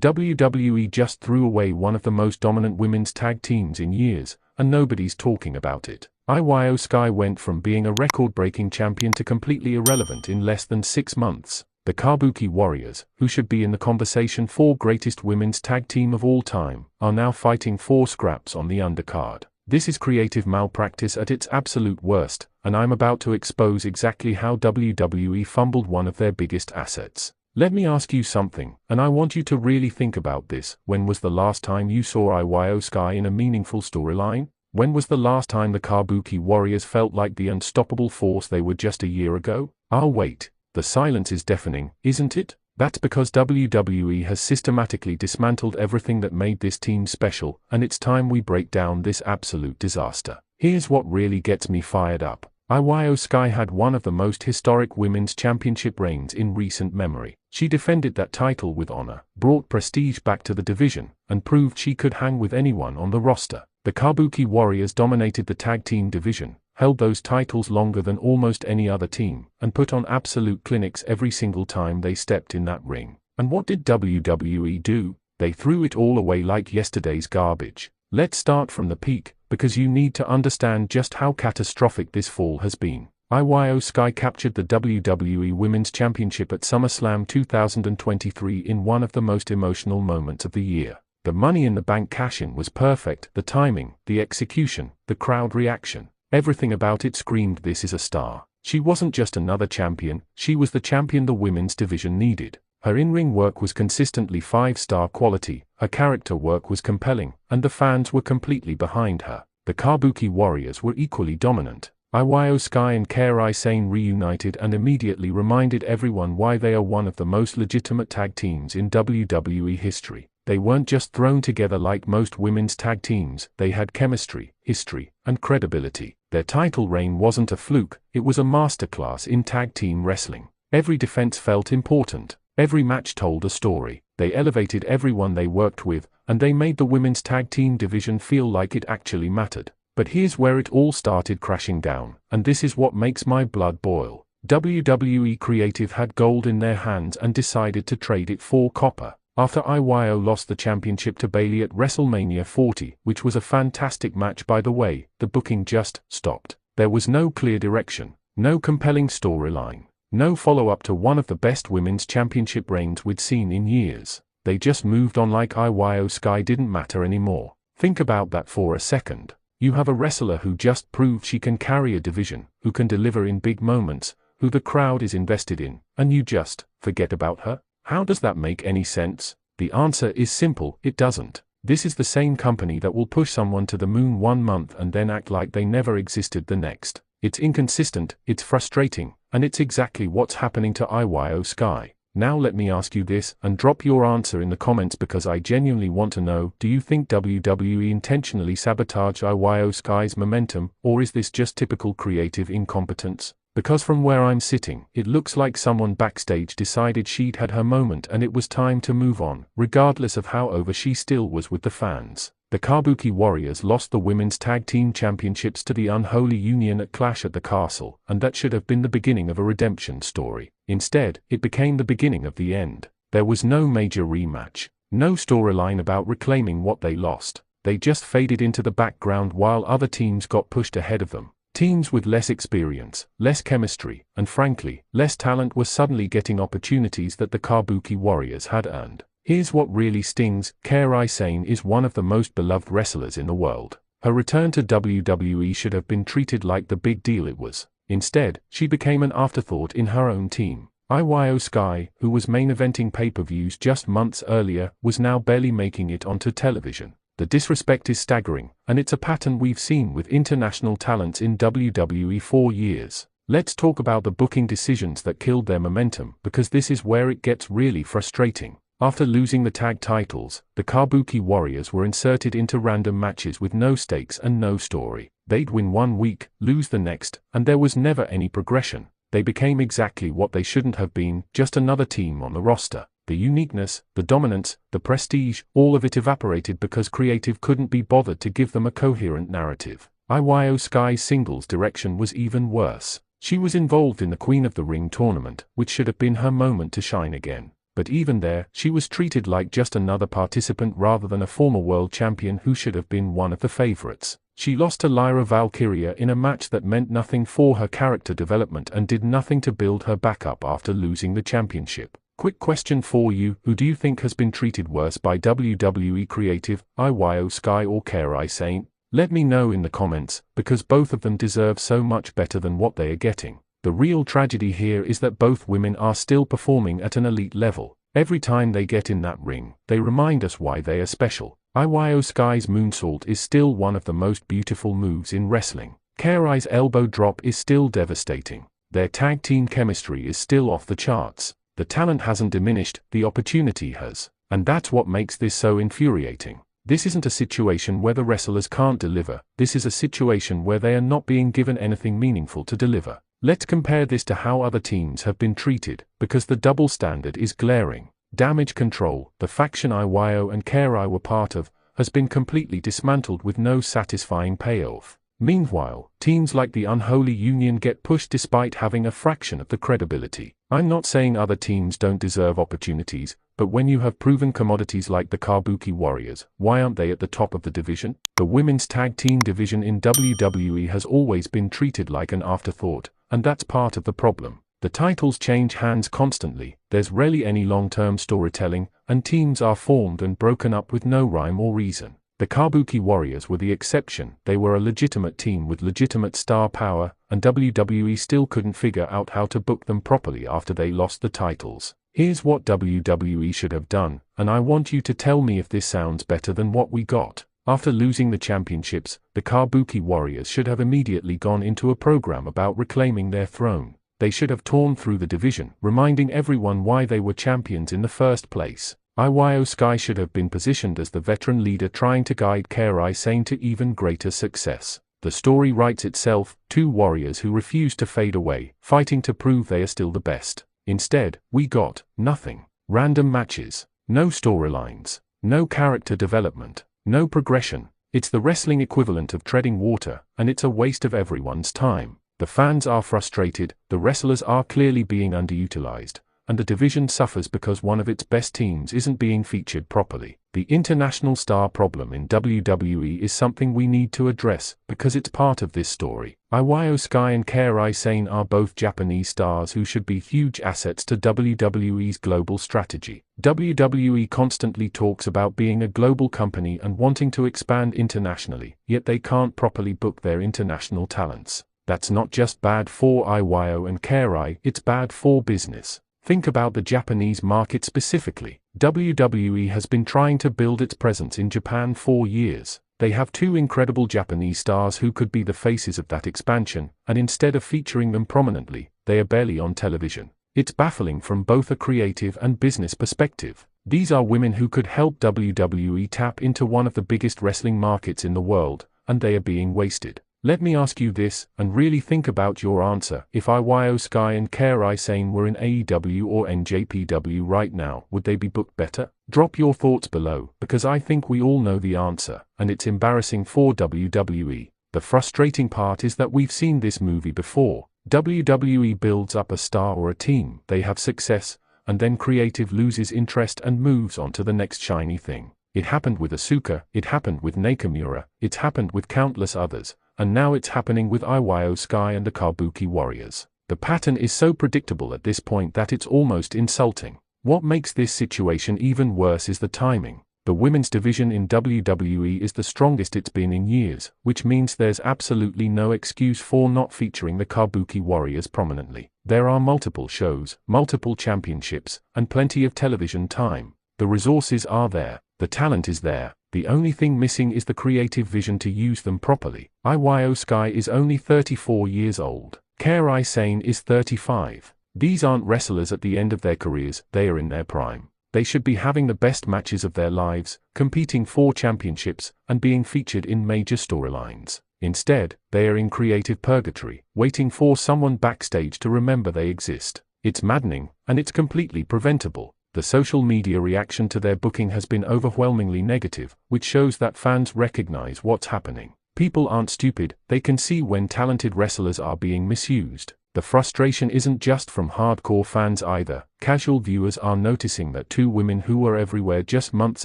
WWE just threw away one of the most dominant women's tag teams in years, and nobody's talking about it. IYO SKY went from being a record-breaking champion to completely irrelevant in less than 6 months. The Kabuki Warriors, who should be in the conversation for greatest women's tag team of all time, are now fighting for scraps on the undercard. This is creative malpractice at its absolute worst, and I'm about to expose exactly how WWE fumbled one of their biggest assets. Let me ask you something, and I want you to really think about this. When was the last time you saw IYO SKY in a meaningful storyline? When was the last time the Kabuki Warriors felt like the unstoppable force they were just a year ago? Ah, wait. The silence is deafening, isn't it? That's because WWE has systematically dismantled everything that made this team special, and it's time we break down this absolute disaster. Here's what really gets me fired up. IYO SKY had one of the most historic women's championship reigns in recent memory. She defended that title with honor, brought prestige back to the division, and proved she could hang with anyone on the roster. The Kabuki Warriors dominated the tag team division, held those titles longer than almost any other team, and put on absolute clinics every single time they stepped in that ring. And what did WWE do? They threw it all away like yesterday's garbage. Let's start from the peak, because you need to understand just how catastrophic this fall has been. IYO SKY captured the WWE Women's Championship at SummerSlam 2023 in one of the most emotional moments of the year. The Money in the Bank cash-in was perfect, the timing, the execution, the crowd reaction. Everything about it screamed this is a star. She wasn't just another champion, she was the champion the women's division needed. Her in-ring work was consistently 5-star quality, her character work was compelling, and the fans were completely behind her. The Kabuki Warriors were equally dominant. IYO SKY and Kairi Sane reunited and immediately reminded everyone why they are one of the most legitimate tag teams in WWE history. They weren't just thrown together like most women's tag teams, they had chemistry, history, and credibility. Their title reign wasn't a fluke, it was a masterclass in tag team wrestling. Every defense felt important, every match told a story. They elevated everyone they worked with, and they made the women's tag team division feel like it actually mattered. But here's where it all started crashing down, and this is what makes my blood boil. WWE Creative had gold in their hands and decided to trade it for copper. After IYO lost the championship to Bayley at WrestleMania 40, which was a fantastic match by the way, the booking just stopped. There was no clear direction, no compelling storyline, no follow-up to one of the best women's championship reigns we'd seen in years. They just moved on like IYO SKY didn't matter anymore. Think about that for a second. You have a wrestler who just proved she can carry a division, who can deliver in big moments, who the crowd is invested in, and you just forget about her? How does that make any sense? The answer is simple, it doesn't. This is the same company that will push someone to the moon one month and then act like they never existed the next. It's inconsistent, it's frustrating, and it's exactly what's happening to IYO SKY. Now let me ask you this, and drop your answer in the comments because I genuinely want to know, do you think WWE intentionally sabotaged IYO SKY's momentum, or is this just typical creative incompetence? Because from where I'm sitting, it looks like someone backstage decided she'd had her moment and it was time to move on, regardless of how over she still was with the fans. The Kabuki Warriors lost the women's tag team championships to the Unholy Union at Clash at the Castle, and that should have been the beginning of a redemption story. Instead, it became the beginning of the end. There was no major rematch, no storyline about reclaiming what they lost. They just faded into the background while other teams got pushed ahead of them. Teams with less experience, less chemistry, and frankly, less talent were suddenly getting opportunities that the Kabuki Warriors had earned. Here's what really stings, Kairi Sane is one of the most beloved wrestlers in the world. Her return to WWE should have been treated like the big deal it was. Instead, she became an afterthought in her own team. IYO SKY, who was main eventing pay-per-views just months earlier, was now barely making it onto television. The disrespect is staggering, and it's a pattern we've seen with international talents in WWE for years. Let's talk about the booking decisions that killed their momentum, because this is where it gets really frustrating. After losing the tag titles, the Kabuki Warriors were inserted into random matches with no stakes and no story. They'd win one week, lose the next, and there was never any progression. They became exactly what they shouldn't have been, just another team on the roster. The uniqueness, the dominance, the prestige, all of it evaporated because creative couldn't be bothered to give them a coherent narrative. IYO SKY's singles direction was even worse. She was involved in the Queen of the Ring tournament, which should have been her moment to shine again. But even there, she was treated like just another participant rather than a former world champion who should have been one of the favorites. She lost to Lyra Valkyria in a match that meant nothing for her character development and did nothing to build her back up after losing the championship. Quick question for you, who do you think has been treated worse by WWE Creative, IYO SKY or Kairi Sane? Let me know in the comments, because both of them deserve so much better than what they are getting. The real tragedy here is that both women are still performing at an elite level. Every time they get in that ring, they remind us why they are special. IYO SKY's moonsault is still one of the most beautiful moves in wrestling. Kairi's elbow drop is still devastating. Their tag team chemistry is still off the charts. The talent hasn't diminished, the opportunity has. And that's what makes this so infuriating. This isn't a situation where the wrestlers can't deliver, this is a situation where they are not being given anything meaningful to deliver. Let's compare this to how other teams have been treated, because the double standard is glaring. Damage Control, the faction IYO and Kairi were part of, has been completely dismantled with no satisfying payoff. Meanwhile, teams like the Unholy Union get pushed despite having a fraction of the credibility. I'm not saying other teams don't deserve opportunities, but when you have proven commodities like the Kabuki Warriors, why aren't they at the top of the division? The women's tag team division in WWE has always been treated like an afterthought, and that's part of the problem. The titles change hands constantly, there's rarely any long-term storytelling, and teams are formed and broken up with no rhyme or reason. The Kabuki Warriors were the exception. They were a legitimate team with legitimate star power, and WWE still couldn't figure out how to book them properly after they lost the titles. Here's what WWE should have done, and I want you to tell me if this sounds better than what we got. After losing the championships, the Kabuki Warriors should have immediately gone into a program about reclaiming their throne. They should have torn through the division, reminding everyone why they were champions in the first place. IYO SKY should have been positioned as the veteran leader trying to guide Kairi Sane to even greater success. The story writes itself, two warriors who refuse to fade away, fighting to prove they are still the best. Instead, we got nothing. Random matches, no storylines, no character development, no progression. It's the wrestling equivalent of treading water, and it's a waste of everyone's time. The fans are frustrated, the wrestlers are clearly being underutilized, and the division suffers because one of its best teams isn't being featured properly. The international star problem in WWE is something we need to address, because it's part of this story. IYO SKY and Kairi Sane are both Japanese stars who should be huge assets to WWE's global strategy. WWE constantly talks about being a global company and wanting to expand internationally, yet they can't properly book their international talents. That's not just bad for IYO and Kairi, it's bad for business. Think about the Japanese market specifically. WWE has been trying to build its presence in Japan for years. They have two incredible Japanese stars who could be the faces of that expansion, and instead of featuring them prominently, they are barely on television. It's baffling from both a creative and business perspective. These are women who could help WWE tap into one of the biggest wrestling markets in the world, and they are being wasted. Let me ask you this, and really think about your answer. If IYO SKY and Kairi Sane were in AEW or NJPW right now, would they be booked better? Drop your thoughts below, because I think we all know the answer, and it's embarrassing for WWE. The frustrating part is that we've seen this movie before. WWE builds up a star or a team, they have success, and then creative loses interest and moves on to the next shiny thing. It happened with Asuka, it happened with Nakamura, it's happened with countless others. And now it's happening with IYO SKY and the Kabuki Warriors. The pattern is so predictable at this point that it's almost insulting. What makes this situation even worse is the timing. The women's division in WWE is the strongest it's been in years, which means there's absolutely no excuse for not featuring the Kabuki Warriors prominently. There are multiple shows, multiple championships, and plenty of television time. The resources are there, the talent is there. The only thing missing is the creative vision to use them properly. IYO SKY is only 34 years old. Kairi Sane is 35. These aren't wrestlers at the end of their careers, they are in their prime. They should be having the best matches of their lives, competing for championships, and being featured in major storylines. Instead, they are in creative purgatory, waiting for someone backstage to remember they exist. It's maddening, and it's completely preventable. The social media reaction to their booking has been overwhelmingly negative, which shows that fans recognize what's happening. People aren't stupid, they can see when talented wrestlers are being misused. The frustration isn't just from hardcore fans either. Casual viewers are noticing that two women who were everywhere just months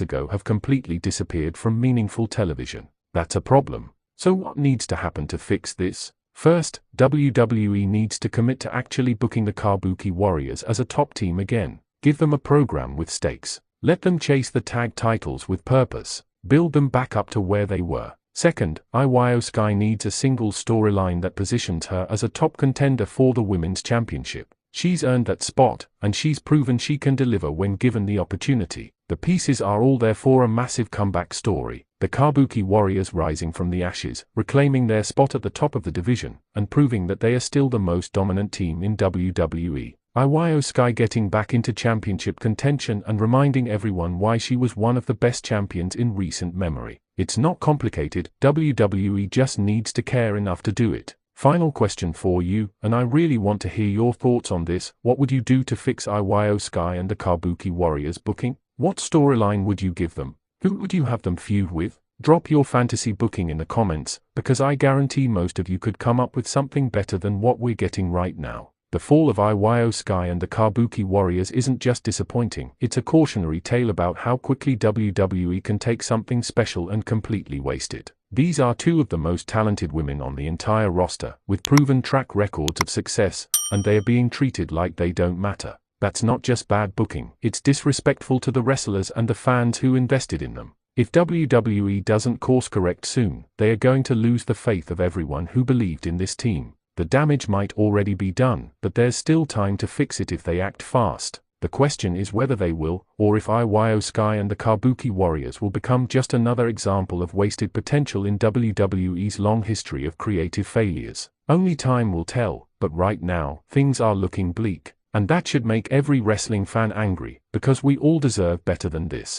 ago have completely disappeared from meaningful television. That's a problem. So what needs to happen to fix this? First, WWE needs to commit to actually booking the Kabuki Warriors as a top team again. Give them a program with stakes. Let them chase the tag titles with purpose. Build them back up to where they were. Second, IYO SKY needs a single storyline that positions her as a top contender for the Women's Championship. She's earned that spot, and she's proven she can deliver when given the opportunity. The pieces are all there for a massive comeback story. The Kabuki Warriors rising from the ashes, reclaiming their spot at the top of the division, and proving that they are still the most dominant team in WWE. IYO SKY getting back into championship contention and reminding everyone why she was one of the best champions in recent memory. It's not complicated, WWE just needs to care enough to do it. Final question for you, and I really want to hear your thoughts on this. What would you do to fix IYO SKY and the Kabuki Warriors booking? What storyline would you give them? Who would you have them feud with? Drop your fantasy booking in the comments, because I guarantee most of you could come up with something better than what we're getting right now. The fall of IYO SKY and the Kabuki Warriors isn't just disappointing, it's a cautionary tale about how quickly WWE can take something special and completely waste it. These are two of the most talented women on the entire roster, with proven track records of success, and they are being treated like they don't matter. That's not just bad booking, it's disrespectful to the wrestlers and the fans who invested in them. If WWE doesn't course correct soon, they are going to lose the faith of everyone who believed in this team. The damage might already be done, but there's still time to fix it if they act fast. The question is whether they will, or if IYO SKY and the Kabuki Warriors will become just another example of wasted potential in WWE's long history of creative failures. Only time will tell, but right now, things are looking bleak. And that should make every wrestling fan angry, because we all deserve better than this.